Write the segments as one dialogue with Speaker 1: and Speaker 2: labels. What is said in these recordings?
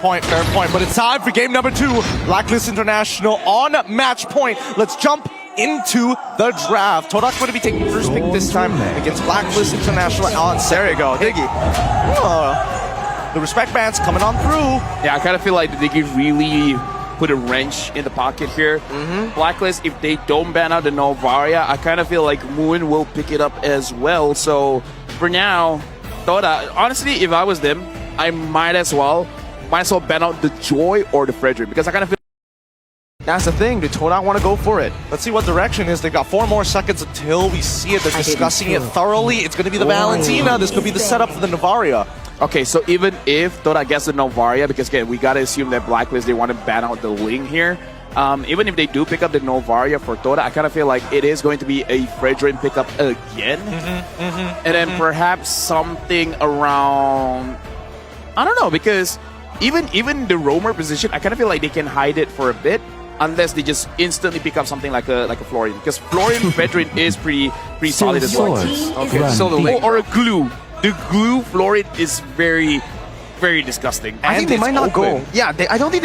Speaker 1: point, fair point. But it's time for game number 2. Blacklist International on match point. Let's jump into the draft. Todak going to be taking first pick this time against Blacklist International. There you go, Diggy. The respect bands coming on through.
Speaker 2: Yeah, I kind of feel like Diggy really put a wrench in the pocket here. Blacklist, if they don't ban out the Novaria, I kind of feel like Moon will pick it up as well. So for now, Toda, honestly, if I was them, I might as well ban out the Joy or the Frederick, because I kind of feel
Speaker 3: that's the thing. Do Todak want to go for it?
Speaker 1: Let's see what direction is. They've got 4 more seconds until we see it. They're discussing it thoroughly. It's going to be the Valentina. This could be the setup for the Novaria.
Speaker 2: Okay, so even if Todak gets the Novaria, because again, we gotta assume that Blacklist, they want to ban out the Ling here. Even if they do pick up the Novaria for Todak, I kind of feel like it is going to be a Fredrin pickup again. And then perhaps something around, I don't know, because even the roamer position, I kind of feel like they can hide it for a bit, unless they just instantly pick up something like a Florian, because Florian Fredrin is pretty solid as well.
Speaker 3: Okay, so the Ling.
Speaker 2: Or a Glue. The Glue Florid is very disgusting.
Speaker 3: I think they might not go. Yeah, I don't think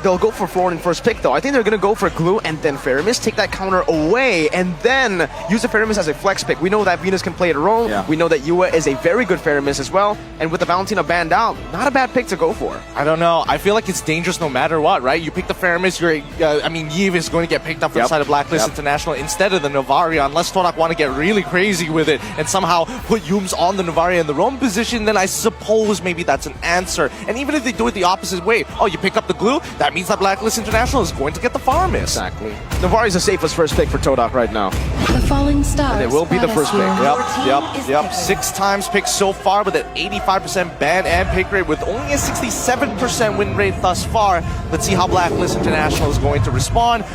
Speaker 3: they'll go for Florin first pick though. I think they're gonna go for Glue and then Feramis, take that counter away, and then use the Feramis as a flex pick. We know that Venus can play it a role. Yeah. We know that Yua is a very good Feramis as well. And with the Valentina banned out, not a bad pick to go for.
Speaker 1: I don't know. I feel like it's dangerous no matter what, right? You pick the Feramis, Yves is going to get picked up from the side of Blacklist International instead of the Novaria, unless Todak want to get really crazy with it and somehow put Yums on the Novaria in the roam position, then I suppose maybe that's an answer. And even if they do it the opposite way, you pick up the Glue, that means that Blacklist International is going to get the Faramis.
Speaker 3: Exactly. Novaria is the safest first pick for Todak right now.
Speaker 4: The falling stars.
Speaker 3: And it will be the first pick.
Speaker 1: Yep. 6 times picked so far with an 85% ban and pick rate with only a 67% win rate thus far. Let's see how Blacklist International is going to respond.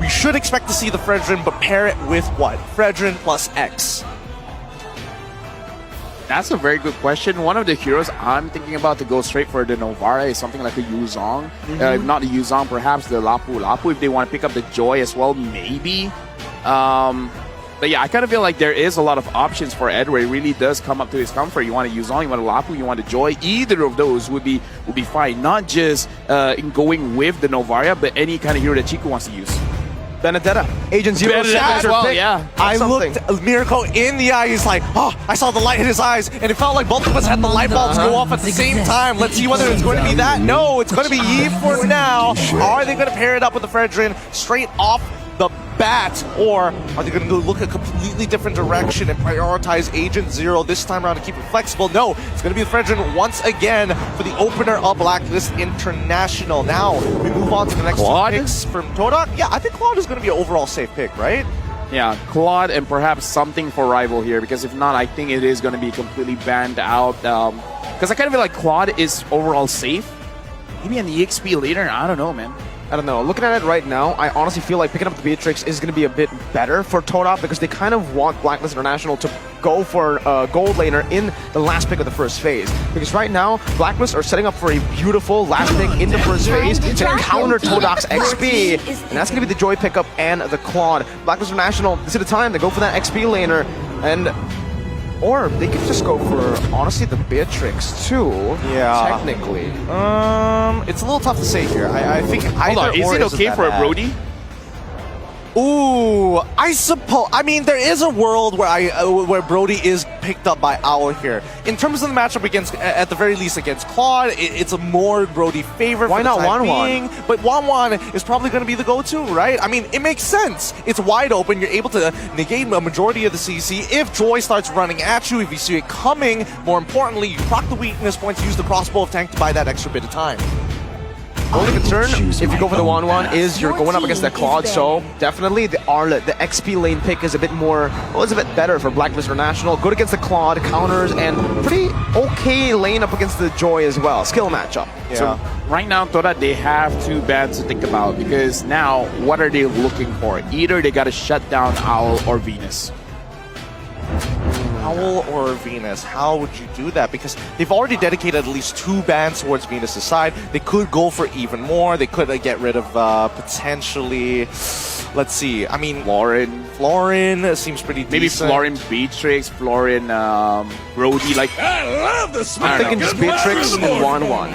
Speaker 1: We should expect to see the Fredrin, but pair it with what? Fredrin plus X.
Speaker 2: That's a very good question. One of the heroes I'm thinking about to go straight for the Novara is something like a Yuzong. If not the Yuzong, perhaps the Lapu Lapu, if they want to pick up the Joy as well, maybe. But yeah, I kind of feel like there is a lot of options for Ed where it really does come up to his comfort. You want a Yuzong, you want a Lapu, you want a Joy. Either of those would be fine. Not just in going with the Novaria, but any kind of hero that Chico wants to use.
Speaker 3: Benedetta, Agent Zero
Speaker 2: as well,
Speaker 3: pick.
Speaker 2: yeah.
Speaker 1: I looked Mirko in the eye. He's like, I saw the light hit his eyes, and it felt like both of us had the light bulbs go off at the same time. Let's see whether it's going to be that. No, it's going to be Yves for now. Are they going to pair it up with the Fredrin straight off the bat, or are they going to go look a completely different direction and prioritize Agent Zero this time around to keep it flexible? No, it's going to be the Fredrin once again for the opener of Blacklist International. Now, we move on to the next 2 picks from Todak. Yeah, I think Claude is going to be an overall safe pick, right?
Speaker 2: Yeah, Claude and perhaps something for Rival here, because if not, I think it is going to be completely banned out. Because I kind of feel like Claude is overall safe. Maybe an EXP later, I don't know, man.
Speaker 3: I don't know. Looking at it right now, I honestly feel like picking up the Beatrix is going to be a bit better for Todak, because they kind of want Blacklist International to go for a gold laner in the last pick of the first phase. Because right now, Blacklist are setting up for a beautiful last pick in the first phase to counter Todak's XP. And that's going to be the Joy pickup and the Claude. Blacklist International, this is the time to go for that XP laner. Or they could just go for, honestly, the Beatrix too.
Speaker 1: Yeah.
Speaker 3: Technically.
Speaker 1: It's a little tough to say here. I think
Speaker 2: Hold on, is it okay for a Brody?
Speaker 1: Ooh, I suppose. I mean, there is a world where Brody is picked up by Owl here. In terms of the matchup against, at the very least against Claude, it's a more Brody favorite.
Speaker 3: Why not
Speaker 1: Wanwan? But Wanwan is probably going to be the go-to, right? I mean, it makes sense. It's wide open. You're able to negate a majority of the CC. If Joy starts running at you, if you see it coming, more importantly, you proc the weakness points, use the crossbow of tank to buy that extra bit of time.
Speaker 3: Only concern, if you go for the 1-1, is you're going up against that Claude, so definitely the Arlet, the XP lane pick is a bit more, well, it's a bit better for Blacklist International. Good against the Claude, counters, and pretty okay lane up against the Joy as well. Skill matchup.
Speaker 1: Yeah.
Speaker 2: So right now, Toda, they have 2 bans to think about, because now, what are they looking for? Either they got to shut down Owl or Venus.
Speaker 1: Owl or Venus, how would you do that? Because they've already dedicated at least 2 bans towards Venus' side. They could go for even more. They could get rid of potentially, let's see, I mean, Florin seems pretty decent.
Speaker 2: Maybe Florin Beatrix, Florin Brody, like,
Speaker 3: I love the I'm thinking just Beatrix and 1-1.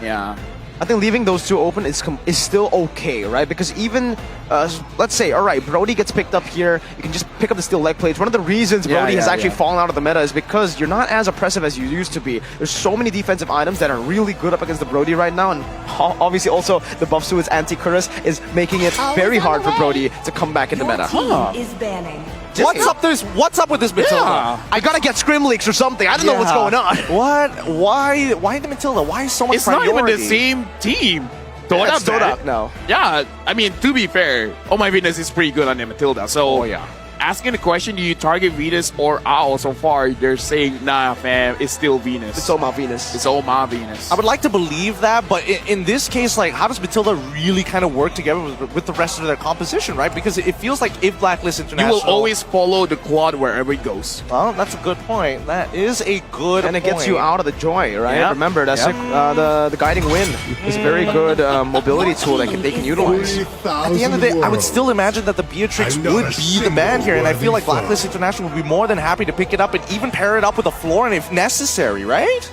Speaker 2: Yeah.
Speaker 3: I think leaving those two open is still okay, right? Because even, let's say, all right, Brody gets picked up here, you can just pick up the steel leg plates. One of the reasons Brody has actually fallen out of the meta is because you're not as oppressive as you used to be. There's so many defensive items that are really good up against the Brody right now, and obviously also the buffs to his anti-Curse is making it very hard for Brody to come back in the meta.
Speaker 4: Is banning.
Speaker 1: What's up with this Matilda?
Speaker 2: Yeah.
Speaker 3: I gotta get Scrim Leaks or something. I don't know what's going on.
Speaker 1: What? Why the Matilda? Why so much
Speaker 2: It's
Speaker 1: priority?
Speaker 2: not even the same team.
Speaker 3: Todak,
Speaker 2: Todak,
Speaker 3: Todak, no.
Speaker 2: Yeah, I mean, to be fair, oh my Venus is pretty good on the Matilda. So,
Speaker 3: Oh, yeah.
Speaker 2: asking the question, do you target Venus or Owl? So far, they're saying, nah, fam, it's still Venus.
Speaker 3: It's all my Venus.
Speaker 2: It's all my Venus.
Speaker 1: I would like to believe that, but in this case, like, how does Matilda really kind of work together with the rest of their composition, right? Because it feels like if Blacklist
Speaker 2: You
Speaker 1: International...
Speaker 2: will always follow the quad wherever it goes.
Speaker 1: Well, that's a good point. That is a good
Speaker 3: And it gets you
Speaker 1: point.
Speaker 3: out of the joy, right?
Speaker 2: Yep.
Speaker 3: Remember, that's the guiding wind is a very good mobility tool that they can utilize.
Speaker 1: At the end of the day, I would still imagine that the Beatrix would be the man here, and I feel like Blacklist International would be more than happy to pick it up and even pair it up with a Florin if necessary, right?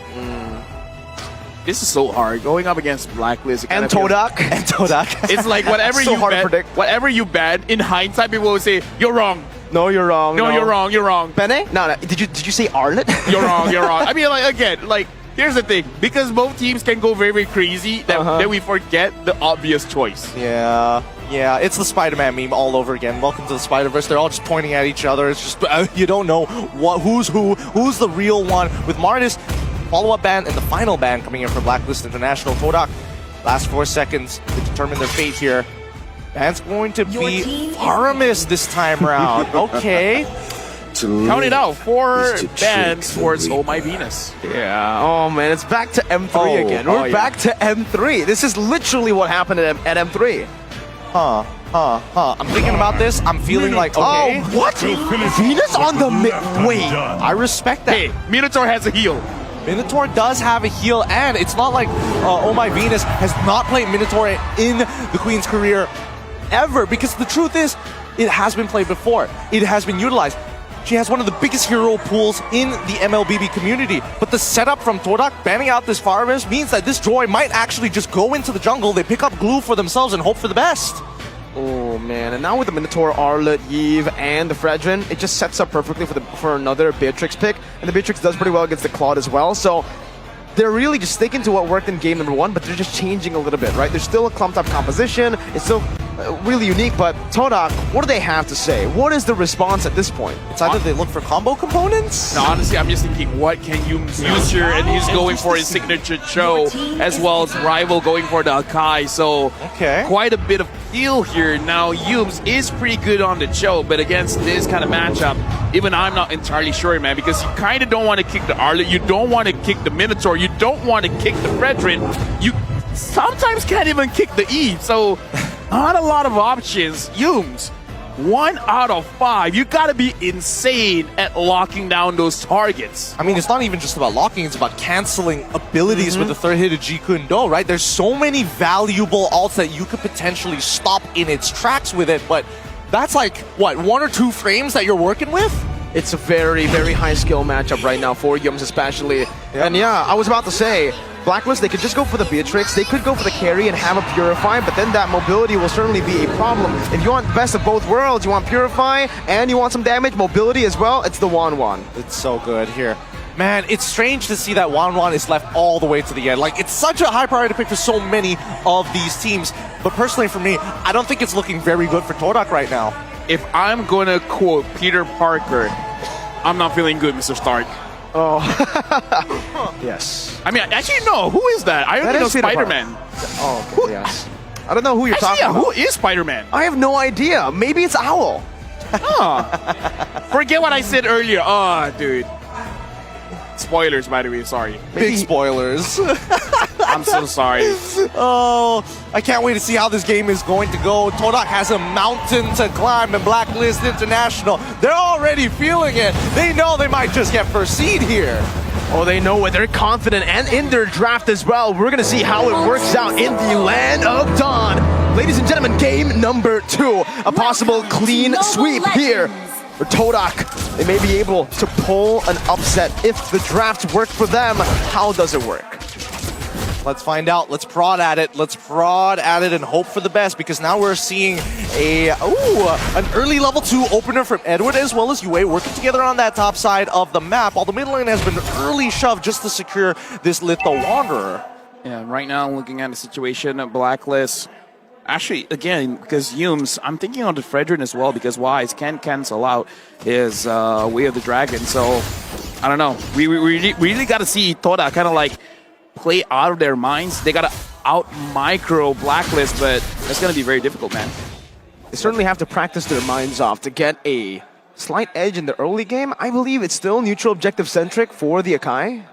Speaker 2: This is so hard. Going up against Blacklist. it
Speaker 3: And
Speaker 2: kinda feels-
Speaker 3: Todak.
Speaker 1: And Todak.
Speaker 2: It's like whatever
Speaker 3: So
Speaker 2: you
Speaker 3: hard to
Speaker 2: bet,
Speaker 3: predict.
Speaker 2: whatever you bet, in hindsight, people will say, you're wrong.
Speaker 3: No, you're wrong.
Speaker 2: No, you're wrong. You're wrong.
Speaker 3: Bene? No. Did you say Arlet?
Speaker 2: You're wrong. You're wrong. I mean, like, again, like, here's the thing. Because both teams can go very, very crazy, that we forget the obvious choice.
Speaker 1: Yeah, it's the Spider-Man meme all over again. Welcome to the Spider-Verse. They're all just pointing at each other. It's just, you don't know who's the real one. With Martis, follow-up ban and the final ban coming in for Blacklist International. Todak, last 4 seconds to determine their fate here. Ban's going to be Aramis this time around. Okay.
Speaker 2: Count it out. 4 bans towards Oh My Venus.
Speaker 3: Yeah. Oh man, it's back to M3
Speaker 1: Oh,
Speaker 3: again.
Speaker 1: oh,
Speaker 3: We're
Speaker 1: yeah.
Speaker 3: back to M3. This is literally what happened at M3.
Speaker 1: I'm thinking about this. I'm feeling like, okay.
Speaker 3: Oh, what? Venus on the mid. Wait.
Speaker 1: I respect that.
Speaker 2: Hey, Minotaur has a heal.
Speaker 1: Minotaur does have a heal, and it's not like Oh My Venus has not played Minotaur in the Queen's career ever, because the truth is, it has been played before. It has been utilized. She has one of the biggest hero pools in the MLBB community, but the setup from Todak banning out this Faramis means that this droid might actually just go into the jungle, they pick up glue for themselves and hope for the best.
Speaker 3: Oh man, and now with the Minotaur, Arlet, Eve, and the Fredrin, it just sets up perfectly for another Beatrix pick, and the Beatrix does pretty well against the Claude as well, so they're really just sticking to what worked in game number 1, but they're just changing a little bit, right? There's still a clumped up composition, it's still really unique, but Todak, what do they have to say? What is the response at this point?
Speaker 1: It's either they look for combo components.
Speaker 2: No, honestly, I'm just thinking, what can you use here? And he's going for his signature Cho, as well as Rival going for the Akai. So,
Speaker 1: Okay.
Speaker 2: quite a bit of feel here. Now, Yums is pretty good on the Cho, but against this kind of matchup, even I'm not entirely sure, man, because you kind of don't want to kick the Arlet, you don't want to kick the Minotaur, you don't want to kick the Fredrin, you sometimes can't even kick the Eve. So, not a lot of options. Yums, 1 out of 5. You gotta be insane at locking down those targets.
Speaker 1: I mean, it's not even just about locking, it's about canceling abilities with the third hit of Ji Kundo, right? There's so many valuable ults that you could potentially stop in its tracks with it, but that's like, what, 1 or 2 frames that you're working with?
Speaker 3: It's a very, very high skill matchup right now for Yums especially. And yeah, I was about to say, Blacklist, they could just go for the Beatrix, they could go for the carry and have a Purify, but then that mobility will certainly be a problem. If you want the best of both worlds, you want Purify and you want some damage, mobility as well, it's the Wan.
Speaker 1: It's so good here. Man, it's strange to see that Wan is left all the way to the end. Like, it's such a high priority pick for so many of these teams. But personally for me, I don't think it's looking very good for Todak right now.
Speaker 2: If I'm gonna quote Peter Parker, I'm not feeling good, Mr. Stark.
Speaker 3: Oh, yes.
Speaker 2: I mean, actually, no. Who is that? I only know
Speaker 3: is Peter
Speaker 2: Spider-Man.
Speaker 3: Oh, okay, yes. I don't know who you're
Speaker 2: Actually,
Speaker 3: talking
Speaker 2: yeah,
Speaker 3: about.
Speaker 2: who is Spider-Man?
Speaker 3: I have no idea. Maybe it's Owl.
Speaker 2: Forget what I said earlier. Oh, dude. Spoilers, by the way. Sorry.
Speaker 1: Big spoilers.
Speaker 2: I'm so sorry.
Speaker 1: Oh, I can't wait to see how this game is going to go. Todak has a mountain to climb in Blacklist International. They're already feeling it. They know they might just get first seed here.
Speaker 3: Oh, they know it. They're confident and in their draft as well. We're going to see how it works out in the Land of Dawn. Ladies and gentlemen, game number 2. A possible clean sweep here for Todak. They may be able to pull an upset if the draft worked for them. How does it work?
Speaker 1: Let's find out. Let's prod at it. Let's prod at it and hope for the best, because now we're seeing an early level 2 opener from Edward as well as Yue working together on that top side of the map, while the mid lane has been early shoved just to secure this Litho Wanderer.
Speaker 2: Yeah, right now looking at the situation of Blacklist. Actually, again, because Yumes, I'm thinking on the Fredrin as well, because Wise can cancel out his Way of the Dragon. So, I don't know. We really got to see Todak kind of like play out of their minds. They got to out-micro Blacklist, but that's going to be very difficult, man.
Speaker 3: They certainly have to practice their minds off to get a slight edge in the early game. I believe it's still neutral objective-centric for the Akai.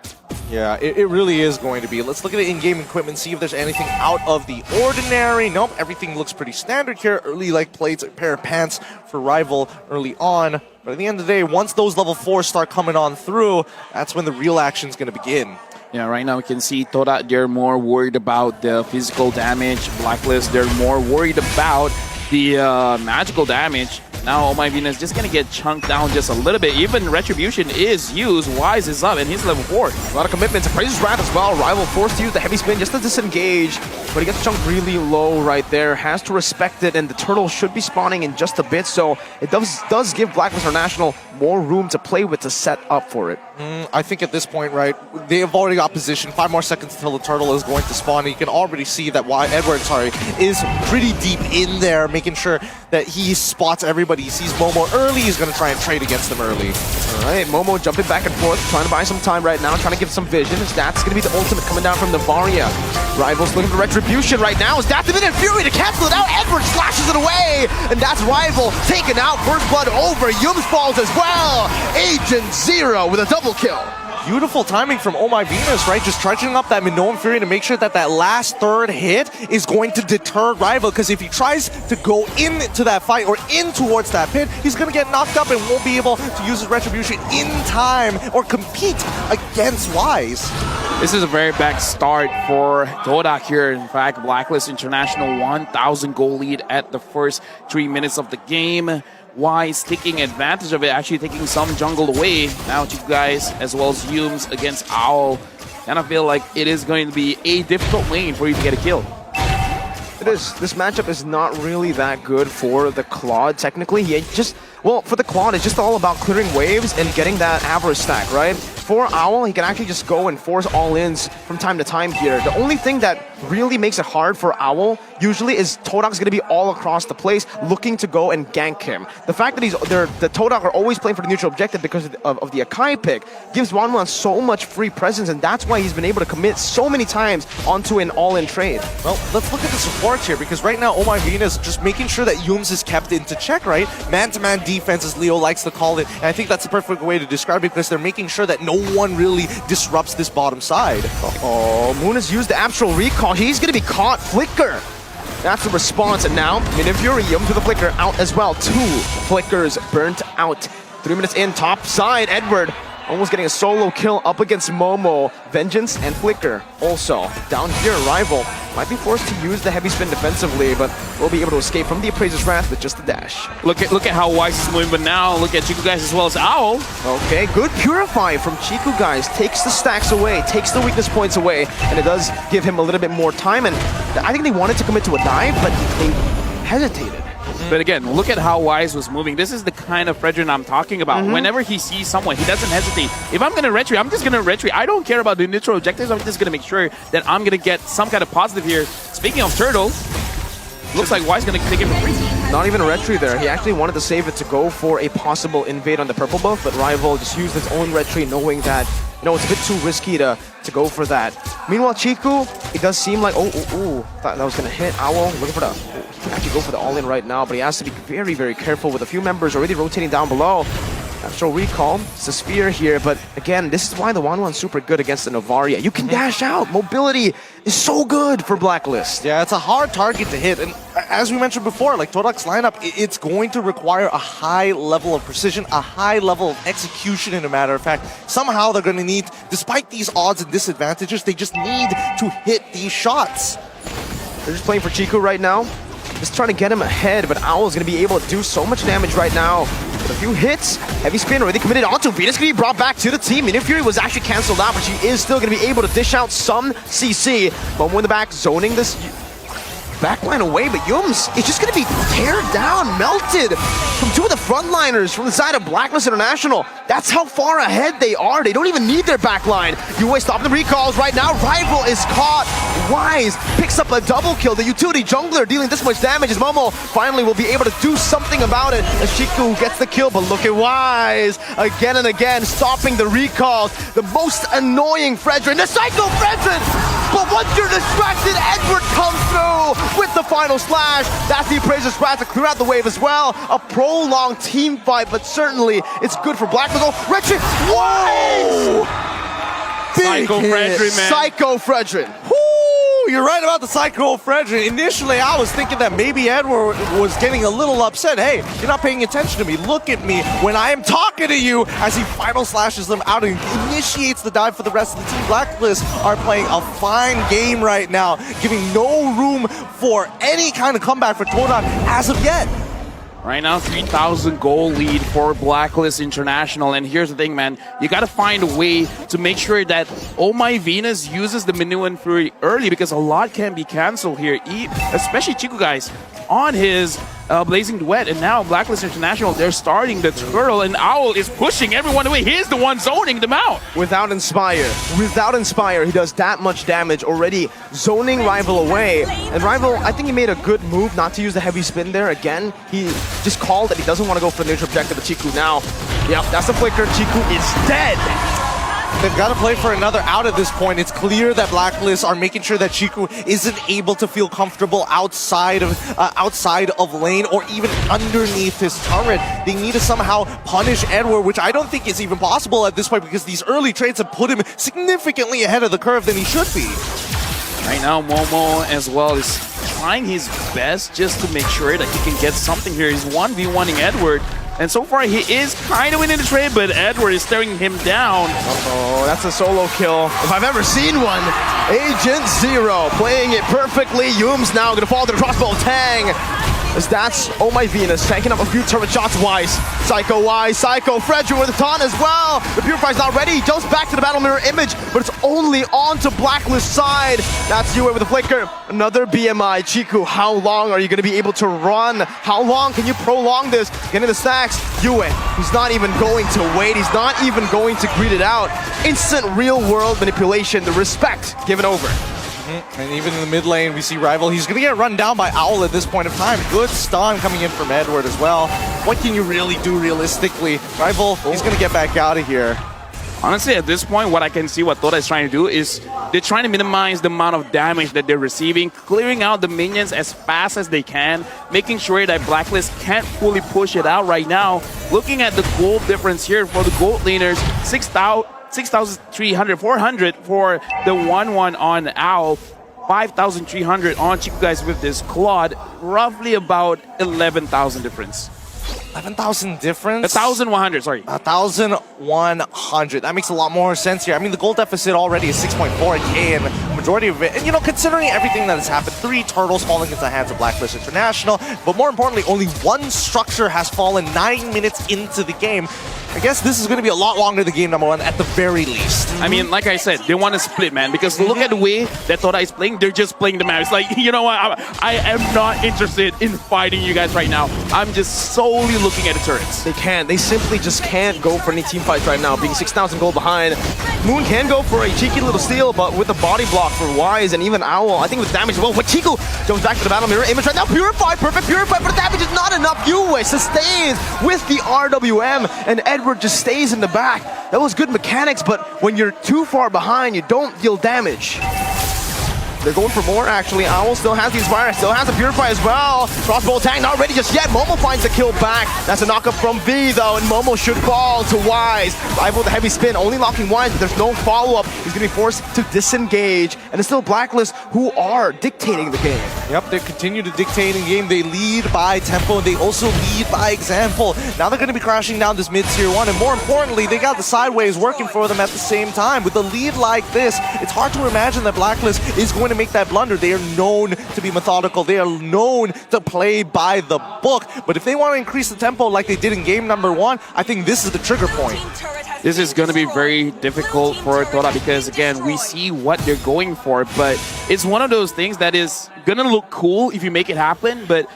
Speaker 1: Yeah, it really is going to be. Let's look at the in-game equipment, see if there's anything out of the ordinary. Nope, everything looks pretty standard here. Early like plates, a pair of pants for Rival early on. But at the end of the day, once those level 4s start coming on through, that's when the real action's going to begin.
Speaker 2: Yeah, right now we can see Todak, they're more worried about the physical damage. Blacklist, they're more worried about the magical damage. Now, Oh My Venus just gonna get chunked down just a little bit. Even Retribution is used. Wise is up, and he's level 4.
Speaker 3: A lot of commitments. Praises Wrath as well. Rival forced to use the heavy spin just to disengage. But he gets chunked really low right there. Has to respect it, and the turtle should be spawning in just a bit. So it does give Blacklist International more room to play with to set up for it.
Speaker 1: I think at this point, right, they have already got position. 5 more seconds until the turtle is going to spawn. And you can already see that Edward is pretty deep in there, making sure that he spots everybody. He sees Momo early. He's going to try and trade against them early.
Speaker 3: All right, Momo jumping back and forth, trying to buy some time right now, trying to give some vision. That's going to be the ultimate coming down from Navaria. Rivals looking for Retribution right now. Is that the minute Fury to cancel it out? Edward slashes it away, and that's Rival taken out. First blood over. Yums falls as well. Agent Zero with a double kill.
Speaker 1: Beautiful timing from Oh My Venus, right? Just trudging up that Minoan Fury to make sure that that last third hit is going to deter Rival, because if he tries to go into that fight or in towards that pit, he's going to get knocked up and won't be able to use his Retribution in time or compete against Wise.
Speaker 2: This is a very bad start for Todak here. In fact, Blacklist International 1,000 goal lead at the first 3 minutes of the game. Wise taking advantage of it, actually taking some jungle away. Now you guys, as well as Yumes against Owl, kind of feel like it is going to be a difficult lane for you to get a kill.
Speaker 3: It is. This matchup is not really that good for the Claude, technically. For the Claude, it's just all about clearing waves and getting that average stack, right? For Owl, he can actually just go and force all-ins from time to time here. The only thing that really makes it hard for Owl usually is Todak's going to be all across the place looking to go and gank him. The fact that the Todak are always playing for the neutral objective because of the Akai pick gives Wanwan so much free presence, and that's why he's been able to commit so many times onto an all-in trade.
Speaker 1: Well, let's look at the support here, because right now Oh My Venus just making sure that Yumes is kept into check, right? Man-to-man defense, as Leo likes to call it, and I think that's the perfect way to describe it, because they're making sure that no one really disrupts this bottom side.
Speaker 3: Moon has used the actual recall. He's going to be caught. Flicker. That's the response, and now Min and Fury to the Flicker out as well. 2 Flickers burnt out. 3 minutes in, top side, Edward almost getting a solo kill up against Momo. Vengeance and Flicker also down here. Rival might be forced to use the heavy spin defensively, but will be able to escape from the Appraiser's Wrath with just a dash.
Speaker 2: Look at how Wise is moving, but now look at Chiku guys as well as Owl.
Speaker 3: Okay, good Purify from Chiku guys. Takes the stacks away, takes the weakness points away, and it does give him a little bit more time. And I think they wanted to commit to a dive, but they hesitated.
Speaker 2: But again, look at how Wise was moving. This is the kind of Fredrin I'm talking about. Whenever he sees someone, he doesn't hesitate. If I'm going to retreat, I'm just going to retreat. I don't care about the neutral objectives. I'm just going to make sure that I'm going to get some kind of positive here. Speaking of turtle, looks like Wise is going to take it for free.
Speaker 3: Not even a retreat there. He actually wanted to save it to go for a possible invade on the purple buff, but Rival just used his own retreat, knowing that it's a bit too risky to go for that. Meanwhile, Chiku, it does seem like, thought that was going to hit Owl. Looking for he can actually go for the all-in right now, but he has to be very, very careful with a few members already rotating down below. Natural recall, it's a spear here, but again, this is why the Wanwan's super good against the Novaria. You can dash out. Mobility is so good for Blacklist.
Speaker 1: Yeah, it's a hard target to hit, and as we mentioned before, like Todak's lineup, it's going to require a high level of precision, a high level of execution, in a matter of fact. Somehow they're going to need, despite these odds and disadvantages, they just need to hit these shots.
Speaker 3: They're just playing for Chiku right now. Just trying to get him ahead, but Owl is going to be able to do so much damage right now. With a few hits, heavy spin already committed onto Venus, going to be brought back to the team. Minion Fury was actually cancelled out, but she is still going to be able to dish out some CC. Momo in the back, zoning this backline away, but Yums is just going to be teared down, melted from two of the frontliners from the side of Blacklist International. That's how far ahead they are. They don't even need their backline. UA stopping the recalls right now. Rival is caught. Wise picks up a double kill. The utility jungler dealing this much damage as Momo finally will be able to do something about it as Chiku gets the kill, but look at Wise again and again stopping the recalls. The most annoying Fredrin, the Psycho Fredrin! But once you're distracted, Edward comes through with the final slash. That's the Appraiser Sprat to clear out the wave as well. A prolonged team fight, but certainly it's good for Blacklist. Oh, Richard! Whoa!
Speaker 2: Psycho Fredrin, man.
Speaker 3: Psycho Fredrin.
Speaker 1: You're right about the Psycho Fredrin. Initially, I was thinking that maybe Edward was getting a little upset. Hey, you're not paying attention to me. Look at me when I am talking to you, as he final slashes them out and initiates the dive for the rest of the team. Blacklist are playing a fine game right now, giving no room for any kind of comeback for Todak as of yet.
Speaker 2: Right now, 3,000 goal lead for Blacklist International. And here's the thing, man. You got to find a way to make sure that Oh My Venus uses the Minion Fury early, because a lot can be cancelled here, especially Chiku, guys, on his Blazing Duet. And now Blacklist International, they're starting the turtle, and Owl is pushing everyone away. He's the one zoning them out.
Speaker 3: Without Inspire, he does that much damage already, zoning Rival away. And Rival, I think he made a good move not to use the heavy spin there. Again, he just called that he doesn't want to go for the neutral objective of Chiku now. Yep, that's the flicker. Chiku is dead.
Speaker 1: They've got to play for another out at this point. It's clear that Blacklist are making sure that Chiku isn't able to feel comfortable outside of lane or even underneath his turret. They need to somehow punish Edward, which I don't think is even possible at this point, because these early trades have put him significantly ahead of the curve than he should be.
Speaker 2: Right now, Momo as well is trying his best just to make sure that he can get something here. He's 1v1ing Edward. And so far, he is kind of winning the trade, but Edward is staring him down.
Speaker 3: Uh-oh, that's a solo kill, if I've ever seen one. Agent Zero playing it perfectly. Yums now going to fall to the crossbow Tang. As that's Oh My Venus tanking up a few turret shots. Wise, Psycho Fredrin with a taunt as well. The Purifier's not ready. He jumps back to the Battle Mirror image, but it's only onto Blacklist side. That's Yue with a flicker. Another BMI. Chiku, how long are you going to be able to run? How long can you prolong this? Getting the stacks. Yue, he's not even going to wait. He's not even going to greet it out. Instant real world manipulation. The respect given over.
Speaker 1: And even in the mid lane, we see Rival. He's going to get run down by Owl at this point of time. Good stun coming in from Edward as well. What can you really do realistically? Rival, he's going to get back out of here.
Speaker 2: Honestly, at this point, what I can see what Todak is trying to do is they're trying to minimize the amount of damage that they're receiving, clearing out the minions as fast as they can, making sure that Blacklist can't fully push it out right now. Looking at the gold difference here for the gold laners, 6,300, 400 for the 1-1 on Owl, 5,300 on Chiku, guys, with this Claude, roughly about 11,000 difference.
Speaker 1: 11,000 difference?
Speaker 2: 1,100, sorry.
Speaker 1: 1,100. That makes a lot more sense here. I mean, the goal deficit already is 6.4k, and the majority of it, and you know, considering everything that has happened, 3 turtles falling into the hands of Blacklist International, but more importantly, only 1 structure has fallen 9 minutes into the game. I guess this is going to be a lot longer than game number 1 at the very least.
Speaker 2: I mean, like I said, they want to split, man, because look at the way that Todak is playing. They're just playing the map. It's like, you know what, I am not interested in fighting you guys right now. I'm just solely looking at the turrets.
Speaker 3: They can't. They simply just can't go for any team fights right now, being 6,000 gold behind. Moon can go for a cheeky little steal, but with the body block for Wise and even Owl, I think with damage as well. But Chiku jumps back to the Battle Mirror image right now. Purify, perfect Purify, but the damage is not enough. Yue sustains with the RWM, and Edward just stays in the back. That was good mechanics, but when you're too far behind, you don't deal damage. They're going for more, actually. Owl still has the Inspire, still has the Purify as well. Crossbow Tang not ready just yet. Momo finds the kill back. That's a knockup from V, though, and Momo should fall to Wise. Rival with the heavy spin, only locking Wise, but there's no follow-up. He's going to be forced to disengage, and it's still Blacklist who are dictating the game.
Speaker 1: Yep, they continue to dictate in game. They lead by tempo, and they also lead by example. Now they're going to be crashing down this mid-tier 1, and more importantly, they got the sideways working for them at the same time. With a lead like this, it's hard to imagine that Blacklist is going to make that blunder. They are known to be methodical. They are known to play by the book. But if they want to increase the tempo like they did in game number 1, I think this is the trigger point.
Speaker 2: This is going to be very difficult for Todak because, again, we see what they're going for, but it's one of those things that is going to look cool if you make it happen, but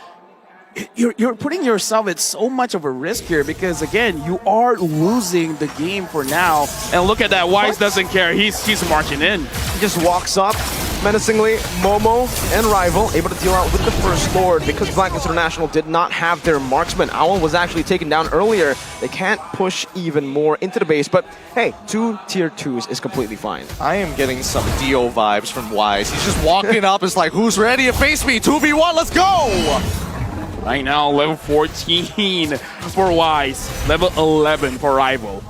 Speaker 2: you're putting yourself at so much of a risk here because, again, you are losing the game for now. And look at that. Wise doesn't care. He's marching in.
Speaker 3: He just walks up menacingly. Momo and Rival able to deal out with the First Lord because Blacklist International did not have their marksman. Owl was actually taken down earlier. They can't push even more into the base, but hey, 2 tier 2s is completely fine.
Speaker 1: I am getting some Dio vibes from Wise. He's just walking up. It's like, who's ready to face me? 2v1, let's go!
Speaker 2: Right now, level 14 for Wise, level 11 for Rival.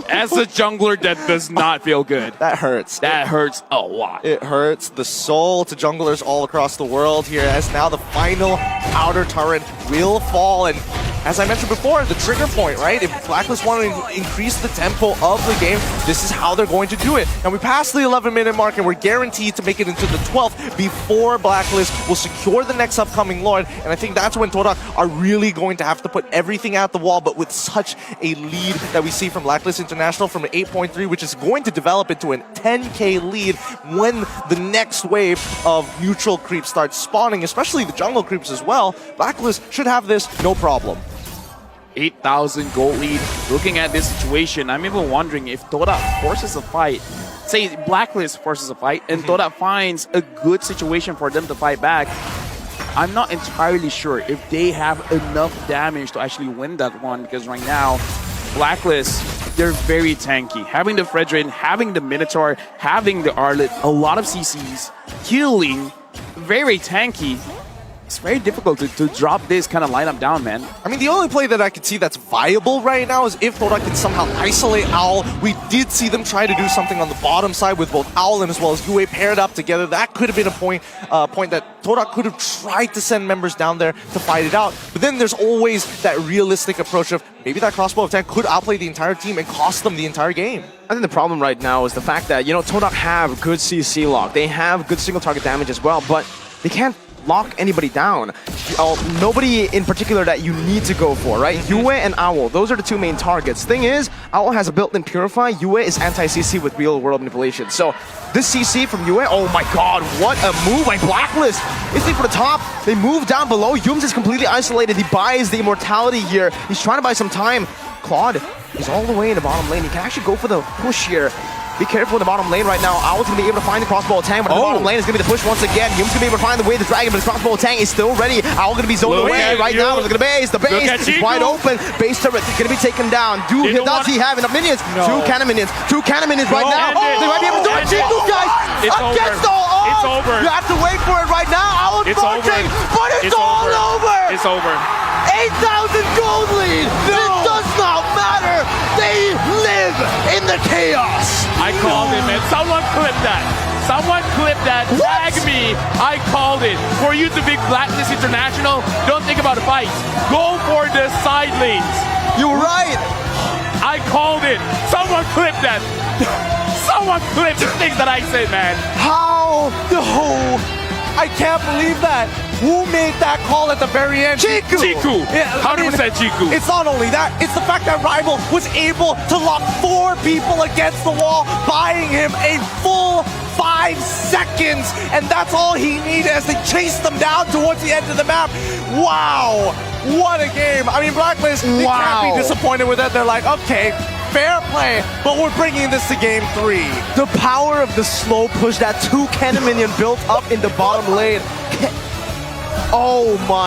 Speaker 2: As a jungler, that does not feel good.
Speaker 1: That hurts.
Speaker 2: That hurts a lot.
Speaker 1: It hurts the soul to junglers all across the world here, as now the final outer turret will fall. And as I mentioned before, the trigger point, right? If Blacklist want to increase the tempo of the game, this is how they're going to do it. And we passed the 11-minute mark, and we're guaranteed to make it into the 12th before Blacklist will secure the next upcoming Lord. And I think that's when Todak are really going to have to put everything at the wall, but with such a lead that we see from Blacklist International from an 8.3, which is going to develop into a 10k lead when the next wave of neutral creeps starts spawning, especially the jungle creeps as well. Blacklist should have this no problem.
Speaker 2: 8,000 gold lead. Looking at this situation, I'm even wondering if Todak forces a fight. Say Blacklist forces a fight and Todak finds a good situation for them to fight back. I'm not entirely sure if they have enough damage to actually win that one, because right now, Blacklist, they're very tanky. Having the Fredrin, having the Minotaur, having the Arlet, a lot of CCs, healing, very tanky. It's very difficult to drop this kind of lineup down, man.
Speaker 1: I mean, the only play that I could see that's viable right now is if Todak can somehow isolate Owl. We did see them try to do something on the bottom side with both Owl and as well as Yue paired up together. That could have been a point that Todak could have tried to send members down there to fight it out. But then there's always that realistic approach of maybe that crossbow attack could outplay the entire team and cost them the entire game.
Speaker 3: I think the problem right now is the fact that, Todak have good CC lock. They have good single target damage as well, but they can't lock anybody down. Nobody in particular that you need to go for, right? Yue and Owl, those are the two main targets. Thing is, Owl has a built-in Purify, Yue is anti-CC with real-world manipulation. So this CC from Yue, oh my god, what a move by Blacklist! Instinct for the top, they move down below, Yums is completely isolated, he buys the immortality here, he's trying to buy some time. Claude is all the way in the bottom lane, he can actually go for the push here. Be careful in the bottom lane right now. Owl's going to be able to find the crossbow attack, but in the bottom lane is going to be the push once again. Yum's going to be able to find the way the dragon, but his crossbow attack is still ready. Owl going to be zoned away right now. Look at the base. The base is wide open. Base turret going to be taken down. Does he have enough minions? No. 2 cannon minions. 2 cannon minions right now. They might be able to do it. Chiku, guys! Against all odds!
Speaker 2: It's over.
Speaker 3: You have to wait for it right now. Owl's marching, but it's all over!
Speaker 2: It's over.
Speaker 3: 8,000 gold lead! It does not matter! They live in the chaos!
Speaker 2: I called it, man. Someone clip that. Someone clip that. Tag me. I called it. For you to be Blacklist International, don't think about the fight. Go for the side lanes.
Speaker 3: You're right!
Speaker 2: I called it. Someone clip that. Someone clip the things that I said, man.
Speaker 1: How? No! I can't believe that. Who made that call at the very end?
Speaker 2: Chiku! 100% Chiku.
Speaker 1: It's not only that, it's the fact that Rival was able to lock 4 people against the wall, buying him a full 5 seconds, and that's all he needed as they chased them down towards the end of the map. Wow, what a game. I mean, Blacklist, they can't be disappointed with that. They're like, okay, fair play, but we're bringing this to game 3.
Speaker 3: The power of the slow push, that 2 cannon minion built up in the bottom lane. Oh my.